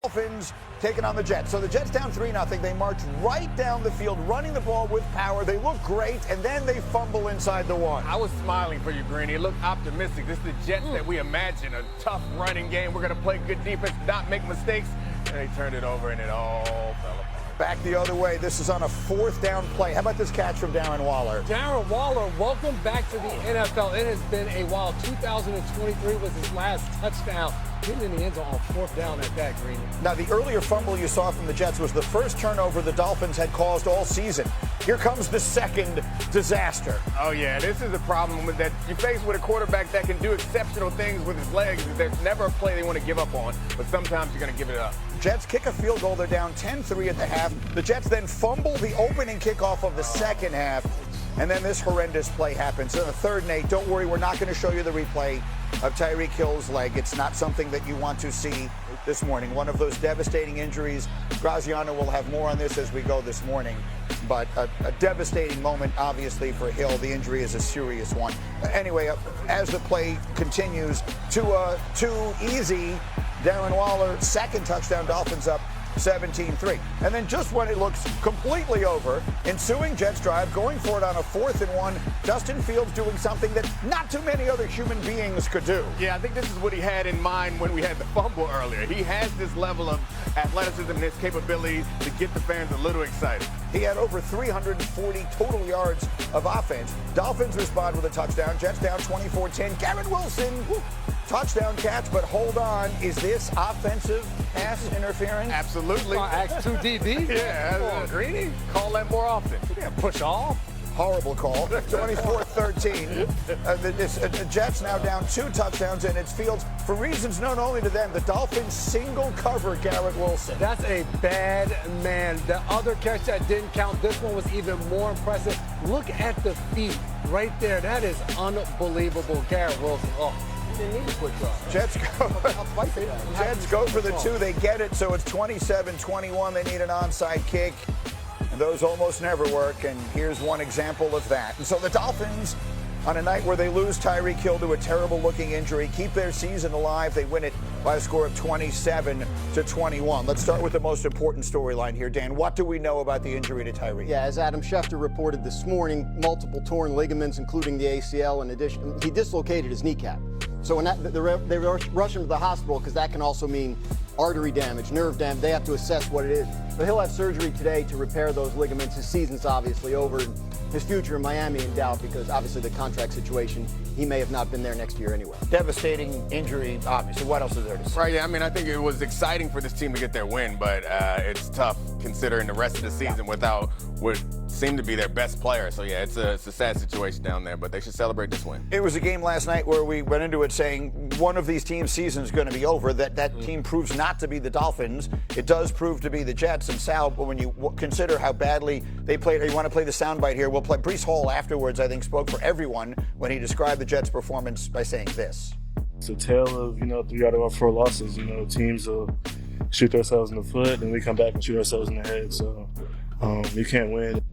Dolphins taking on the Jets. So the Jets down 3-0. They march right down the field, running the ball with power. They look great, and then they fumble inside the one. I was smiling for you, Greeny. It looked optimistic. This is the Jets that we imagine, a tough running game. We're going to play good defense, not make mistakes. And they turned it over, and it all fell apart. Back the other way. This is on a 4th down play. How about this catch from Darren Waller? Darren Waller, welcome back to the NFL. It has been a while. 2023 was his last touchdown. Getting in the end zone on 4th down at that, Greeny. Now, the earlier fumble you saw from the Jets was the first turnover the Dolphins had caused all season. Here comes the second disaster. Oh, yeah, this is the problem with that. You're faced with a quarterback that can do exceptional things with his legs. There's never a play they want to give up on, but sometimes you're going to give it up. Jets kick a field goal. They're down 10-3 at the half. The Jets then fumble the opening kickoff of the second half, and then this horrendous play happens. In the 3rd and 8, don't worry, we're not going to show you the replay of Tyreek Hill's leg. It's not something that you want to see this morning. One of those devastating injuries. Graziano will have more on this as we go this morning. But a devastating moment, obviously, for Hill. The injury is a serious one. Anyway, as the play continues, too easy. Darren Waller, second touchdown, Dolphins up 17-3. And then just when it looks completely over, ensuing Jets drive, going for it on a 4th and 1, Justin Fields doing something that not too many other human beings could do. Yeah, I think this is what he had in mind when we had the fumble earlier. He has this level of athleticism and his capability to get the fans a little excited. He had over 340 total yards of offense. Dolphins respond with a touchdown. Jets down 24-10. Garrett Wilson, touchdown catch, but hold on. Is this offensive pass interference? Absolutely. Act 2 DB? Yeah. Come on, Greeny. Call that more often. Yeah, push off. Horrible call. 24-13. The Jets now down 2 touchdowns, and it's Fields. For reasons known only to them, the Dolphins single cover Garrett Wilson. That's a bad man. The other catch that didn't count, this one was even more impressive. Look at the feet right there. That is unbelievable. Garrett Wilson. Oh. Jets go for the 2. They get it, so it's 27-21. They need an onside kick, and those almost never work, and here's one example of that. And so the Dolphins, on a night where they lose Tyreek Hill to a terrible-looking injury, keep their season alive. They win it by a score of 27-21. Let's start with the most important storyline here, Dan. What do we know about the injury to Tyreek? Yeah, as Adam Schefter reported this morning, multiple torn ligaments, including the ACL. In addition, he dislocated his kneecap. So when they rush him to the hospital, because that can also mean artery damage, nerve damage. They have to assess what it is. But he'll have surgery today to repair those ligaments. His season's obviously over. His future in Miami in doubt because obviously the contract situation, he may have not been there next year anyway. Devastating injury, obviously. What else is there to say? Right, yeah, I mean, I think it was exciting for this team to get their win, but it's tough considering the rest of the season without what seemed to be their best player. So, yeah, it's a sad situation down there, but they should celebrate this win. It was a game last night where we went into it saying one of these teams' season is going to be over. That team proves not to be the Dolphins. It does prove to be the Jets. And Sal, when you consider how badly they played, or you want to play the soundbite here, we'll play. Breece Hall afterwards, I think, spoke for everyone when he described the Jets' performance by saying this. It's a tale of, 3 out of our 4 losses. Teams will shoot themselves in the foot, and we come back and shoot ourselves in the head. So you can't win.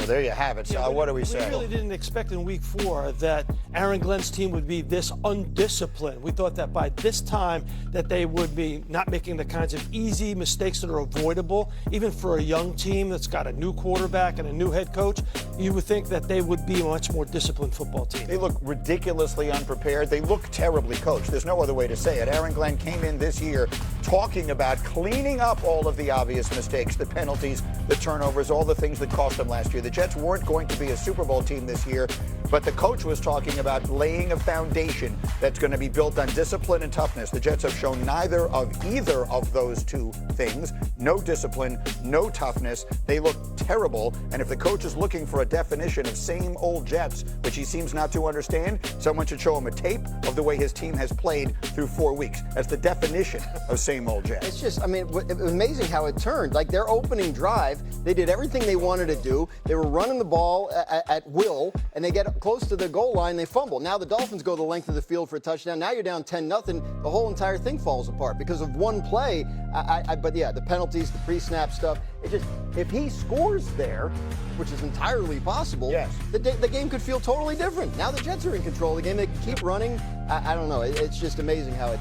So there you have it. So what do we say? We really didn't expect in week 4 that Aaron Glenn's team would be this undisciplined. We thought that by this time that they would be not making the kinds of easy mistakes that are avoidable. Even for a young team that's got a new quarterback and a new head coach, you would think that they would be a much more disciplined football team. They look ridiculously unprepared. They look terribly coached. There's no other way to say it. Aaron Glenn came in this year talking about cleaning up all of the obvious mistakes, the penalties, the turnovers, all the things that cost them last year. The Jets weren't going to be a Super Bowl team this year, but the coach was talking about laying a foundation that's going to be built on discipline and toughness. The Jets have shown neither of either of those 2 things. No discipline, no toughness. They look terrible. And if the coach is looking for a definition of same old Jets, which he seems not to understand, someone should show him a tape of the way his team has played through 4 weeks. That's the definition of same old Jets. It's just, it was amazing how it turned. Like their opening drive, they did everything they wanted to do. They were running the ball at will, and they get close to the goal line, they fumble. Now the Dolphins go the length of the field for a touchdown. Now you're down 10-0. The whole entire thing falls apart because of one play. But yeah, the penalties, the pre-snap stuff. It just, if he scores there, which is entirely possible, yes, the game could feel totally different. Now the Jets are in control of the game. They can keep running. I don't know. It's just amazing how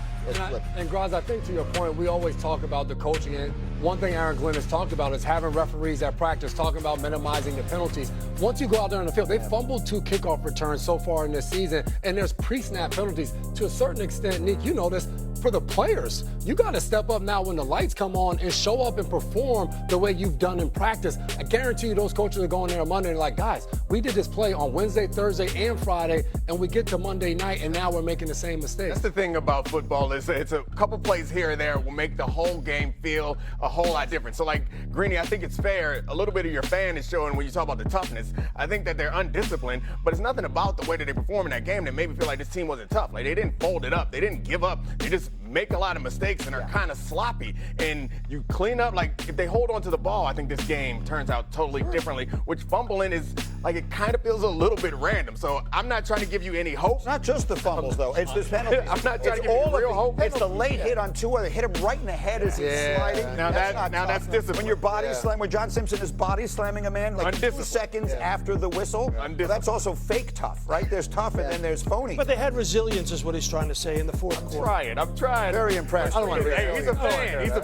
And Graz, I think to your point, we always talk about the coaching, and one thing Aaron Glenn has talked about is having referees at practice, talking about minimizing the penalties. Once you go out there on the field, they fumbled 2 kickoff returns so far in this season, and there's pre-snap penalties. To a certain extent, Nick, you know this, for the players, you got to step up now when the lights come on and show up and perform the way you've done in practice. I guarantee you those coaches are going there on Monday and like, guys, we did this play on Wednesday, Thursday, and Friday, and we get to Monday night, and now we're making the same mistake. That's the thing about football is it's a couple plays here and there will make the whole game feel a whole lot different. So, like, Greeny, I think it's fair. A little bit of your fan is showing when you talk about the toughness. I think that they're undisciplined, but it's nothing about the way that they perform in that game that made me feel like this team wasn't tough. Like, they didn't fold it up. They didn't give up. They just make a lot of mistakes and are kind of sloppy. And you clean up, like, if they hold on to the ball, I think this game turns out totally differently, which fumbling is, like, it kind of feels a little bit random. So I'm not trying to give you any hope. It's not just the fumbles, though. It's the penalties. I'm not trying to give all you real hope. It's the late hit on Tua. They hit him right in the head as he's sliding. Now that's discipline. When your body slam, when John Simpson is body slamming a man like 2 seconds after the whistle, that's also fake tough, right? There's tough and then there's phony. But they had resilience, is what he's trying to say in the fourth quarter. I'm trying. Very impressed. I don't want to be. He's a fan. He's a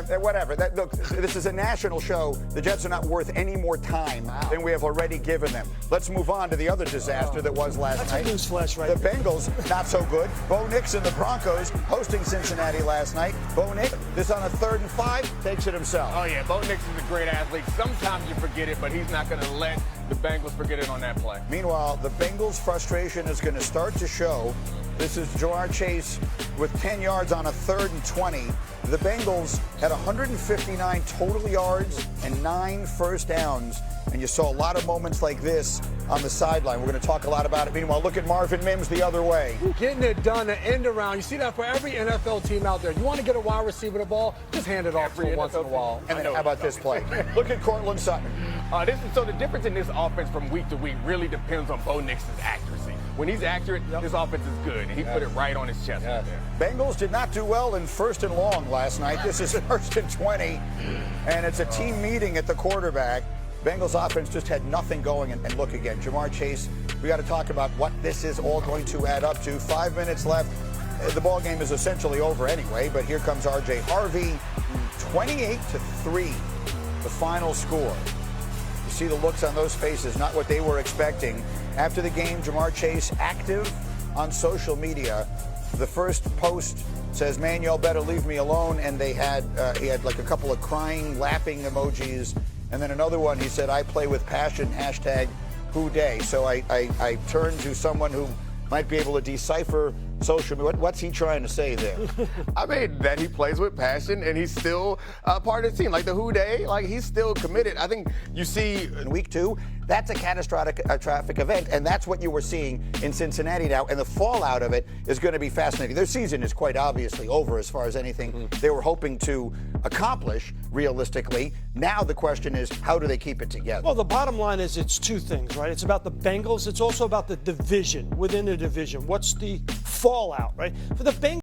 fan. Whatever. Look, this is a national show. The Jets are not worth any more time than we have already given them. Let's move on to the other disaster that was last night. That's a newsflash, right? The Bengals, not so good. Bo Nix and the Broncos hosting Cincinnati last night. Bo Nix, this on a 3rd and 5, takes it himself. Oh, yeah. Bo Nix is a great athlete. Sometimes you forget it, but he's not going to let the Bengals forget it on that play. Meanwhile, the Bengals' frustration is going to start to show. This is Jamar Chase with 10 yards on a 3rd and 20. The Bengals had 159 total yards and 9 first downs. And you saw a lot of moments like this on the sideline. We're going to talk a lot about it. Meanwhile, look at Marvin Mims the other way. Getting it done, an end around. You see that for every NFL team out there. You want to get a wide receiver the ball, just hand it off to him once in a while. And then how about this play? Look at Cortland Sutton. So the difference in this offense from week to week really depends on Bo Nix's accuracy. When he's accurate, this offense is good, and he put it right on his chest right there. Bengals did not do well in 1st and long last night. This is 1st and 20, and it's a team meeting at the quarterback. Bengals offense just had nothing going, and look again, Jamar Chase, we got to talk about what this is all going to add up to. 5 minutes left. The ball game is essentially over anyway, but here comes R.J. Harvey, 28-3, the final score. You see the looks on those faces, not what they were expecting. After the game, Jamar Chase active on social media. The first post says, "Man, y'all better leave me alone," and he had like a couple of crying, laughing emojis. And then another one, he said, "I play with passion, #WhoDay." So I turned to someone who might be able to decipher social media. What's he trying to say there? I mean, that he plays with passion and he's still part of the team. Like the WhoDay, like he's still committed. I think you see in week 2, that's a catastrophic traffic event, and that's what you were seeing in Cincinnati now, and the fallout of it is going to be fascinating. Their season is quite obviously over as far as anything they were hoping to accomplish realistically. Now the question is, how do they keep it together? Well, the bottom line is it's 2 things, right? It's about the Bengals. It's also about the division within the division. What's the fallout, right? For the Bengals,